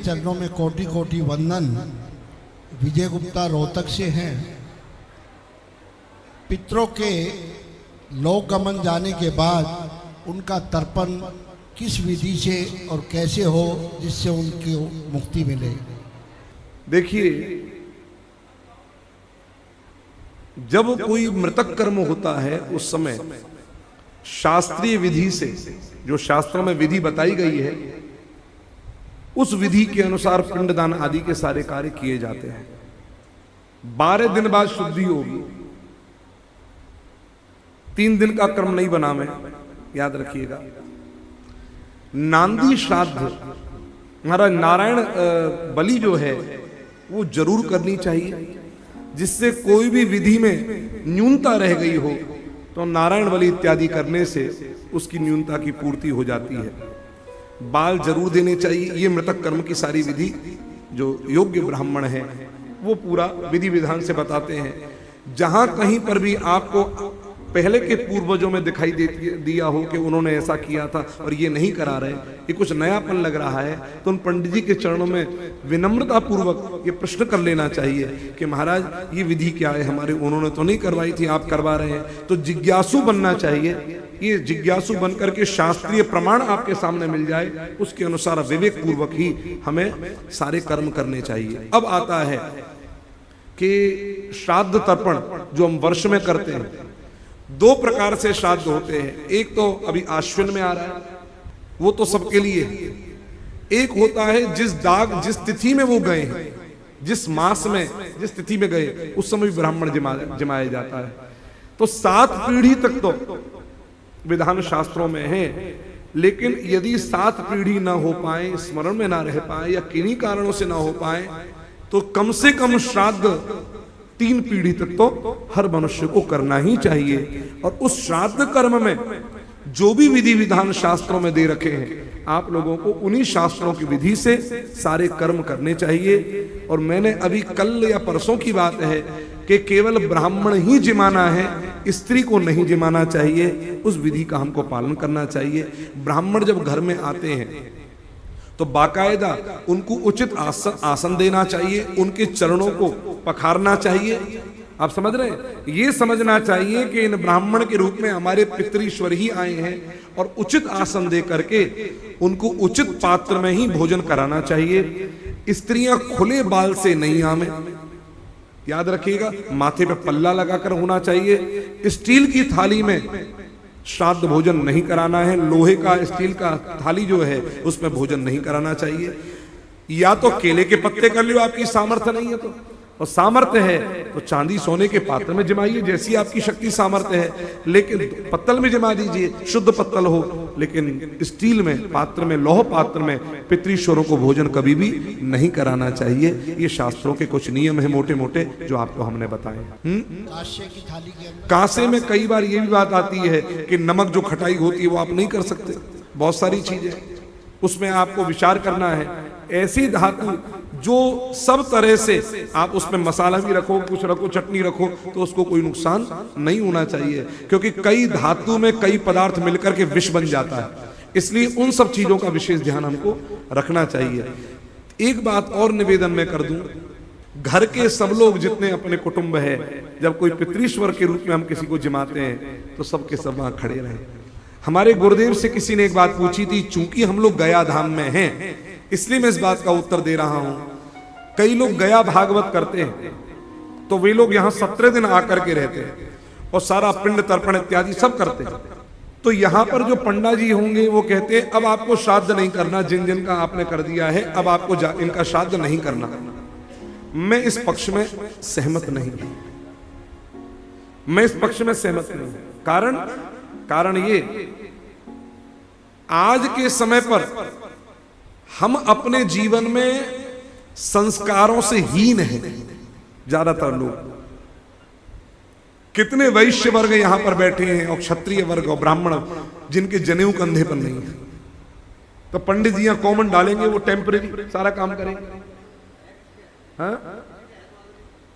चरणों में कोटि कोटि वंदन। विजय गुप्ता रोहतक से हैं। पितरों के लोक गमन जाने के बाद उनका तर्पण किस विधि से और कैसे हो जिससे उनकी मुक्ति मिले? देखिए, जब कोई मृतक कर्म होता है उस समय शास्त्रीय विधि से, जो शास्त्रों में विधि बताई गई है, उस विधि के अनुसार पिंडदान आदि के सारे कार्य किए जाते हैं। 12 दिन बाद शुद्धि होगी। 3 दिन का क्रम नहीं बना मैं, याद रखिएगा। नांदी श्राद्ध महाराज नारायण बलि जो है वो जरूर करनी चाहिए, जिससे कोई भी विधि में न्यूनता रह गई हो तो नारायण बलि इत्यादि करने से उसकी न्यूनता की पूर्ति हो जाती है। बाल जरूर देने चाहिए। ये मृतक कर्म की सारी विधि जो योग्य ब्राह्मण है वो पूरा विधि विधान से बताते हैं। जहां कहीं पर भी आपको पहले के पूर्वजों में दिखाई दिया हो कि उन्होंने ऐसा किया था और ये नहीं करा रहे, ये कुछ नयापन लग रहा है, तो उन पंडित जी के चरणों में विनम्रता पूर्वक ये प्रश्न कर लेना चाहिए कि महाराज ये विधि क्या है, हमारे उन्होंने तो नहीं करवाई थी, आप करवा रहे हैं। तो जिज्ञासु बनना चाहिए। ये जिज्ञासु बनकर के शास्त्रीय प्रमाण आपके सामने मिल जाए, उसके अनुसार विवेक पूर्वक ही हमें सारे कर्म करने चाहिए। अब आता है कि श्राद्ध तर्पण जो हम वर्ष में करते हैं, 2 प्रकार से श्राद्ध होते हैं। एक तो अभी आश्विन में आ रहा है, वो तो सबके लिए। एक होता है जिस तिथि में वो गए हैं, जिस मास में जिस तिथि में गए उस समय ब्राह्मण जमाया जाता है। तो 7 पीढ़ी तक तो विधान शास्त्रों में है, लेकिन यदि 7 पीढ़ी ना हो पाए, स्मरण में ना रह पाए या किन्हीं कारणों से ना हो पाए, तो कम से कम श्राद्ध 3 पीढ़ी तक तो हर मनुष्य को करना ही चाहिए। और उस श्राद्ध कर्म में जो भी विधि विधान शास्त्रों में दे रखे हैं, आप लोगों को उन्हीं शास्त्रों की विधि से सारे कर्म करने चाहिए। और मैंने अभी कल या परसों की बात है कि केवल ब्राह्मण ही जिमाना है, स्त्री को नहीं जिमाना चाहिए। उस विधि का हमको पालन करना चाहिए। ब्राह्मण जब घर में आते हैं तो बाकायदा उनको उचित आसन देना चाहिए, उनके चरणों को पखारना चाहिए। आप समझ रहे हैं? ये समझना चाहिए कि इन ब्राह्मण के रूप में हमारे पितृश्वर ही आए हैं, और उचित आसन दे करके उनको उचित पात्र में ही भोजन कराना चाहिए। स्त्रियां खुले बाल से नहीं आवे, याद रखिएगा। माथे पे पल्ला लगाकर होना चाहिए। स्टील की थाली में श्राद्ध भोजन नहीं कराना है। लोहे का स्टील का थाली जो है उसमें भोजन नहीं कराना चाहिए। या तो केले के पत्ते कर लो, आपकी सामर्थ्य नहीं है तो, और सामर्थ्य है तो चांदी सोने के पात्र में जमाइए, जैसी आपकी शक्ति सामर्थ्य है। लेकिन पत्तल में जमा दीजिए, शुद्ध पत्तल हो, लेकिन स्टील में पात्र में, लौह पात्र में पितृश्वरों को भोजन कभी भी नहीं कराना चाहिए। ये शास्त्रों के कुछ नियम है मोटे मोटे जो आपको हमने बताए। कांसे में कई बार ये भी बात आती है कि नमक जो खटाई होती है वो आप नहीं कर सकते। बहुत सारी चीजें उसमें आपको विचार करना है। ऐसी धातु जो सब तरह से आप उसमें मसाला भी रखो, कुछ रखो, चटनी रखो, तो उसको कोई नुकसान नहीं होना चाहिए, क्योंकि कई धातु में कई पदार्थ मिलकर के विष बन जाता है। इसलिए उन सब चीजों का विशेष ध्यान हमको रखना चाहिए। एक बात और निवेदन में कर दूं, घर के सब लोग जितने अपने कुटुंब है, जब कोई पितृश्वर के रूप में हम किसी को जिमाते हैं तो सबके सब वहां खड़े रहे। हमारे गुरुदेव से किसी ने एक बात पूछी थी, चूंकि हम लोग गया धाम में हैं इसलिए मैं इस बात का उत्तर दे रहा हूं। कई लोग गया भागवत करते हैं तो वे लोग यहां 17 दिन आकर के रहते हैं और सारा पिंड तर्पण इत्यादि सब करते हैं। तो यहां पर जो पंडा जी होंगे वो कहते हैं अब आपको श्राद्ध नहीं करना, जिन जिन का आपने कर दिया है अब आपको इनका श्राद्ध नहीं करना। मैं इस पक्ष में सहमत नहीं, मैं इस पक्ष में सहमत नहीं। कारण ये, आज के समय पर हम अपने जीवन में संस्कारों से हीन हैं ज्यादातर लोग। कितने वैश्य वर्ग यहां पर बैठे हैं और क्षत्रिय वर्ग और ब्राह्मण जिनके जनेऊ कंधे पर नहीं है, तो पंडित जी कॉमन डालेंगे, वो टेम्परेरी सारा काम करेंगे। हाँ?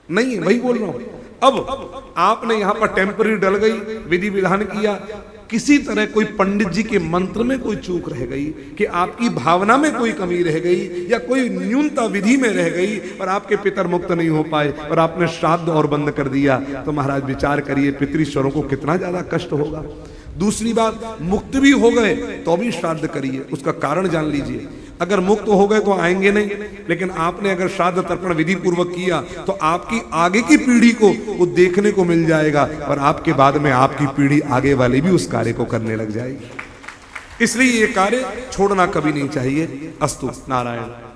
नहीं है, वही बोल रहा हूं। अब आपने यहां पर टेम्परेरी डल गई, विधि विधान किया, किसी तरह कोई पंडित जी के मंत्र में कोई चूक रह गई, कि आपकी भावना में कोई कमी रह गई, या कोई न्यूनता विधि में रह गई और आपके पितर मुक्त नहीं हो पाए और आपने श्राद्ध और बंद कर दिया, तो महाराज विचार करिए पितृश्वरों को कितना ज्यादा कष्ट होगा। दूसरी बात, मुक्त भी हो गए तो भी श्राद्ध करिए, उसका कारण जान लीजिए। अगर मुक्त हो गए तो आएंगे नहीं, लेकिन आपने अगर श्राद्ध तर्पण विधि पूर्वक किया तो आपकी आगे की पीढ़ी को वो देखने को मिल जाएगा, और आपके बाद में आपकी पीढ़ी आगे वाली भी उस कार्य को करने लग जाएगी। इसलिए ये कार्य छोड़ना कभी नहीं चाहिए। अस्तु नारायण।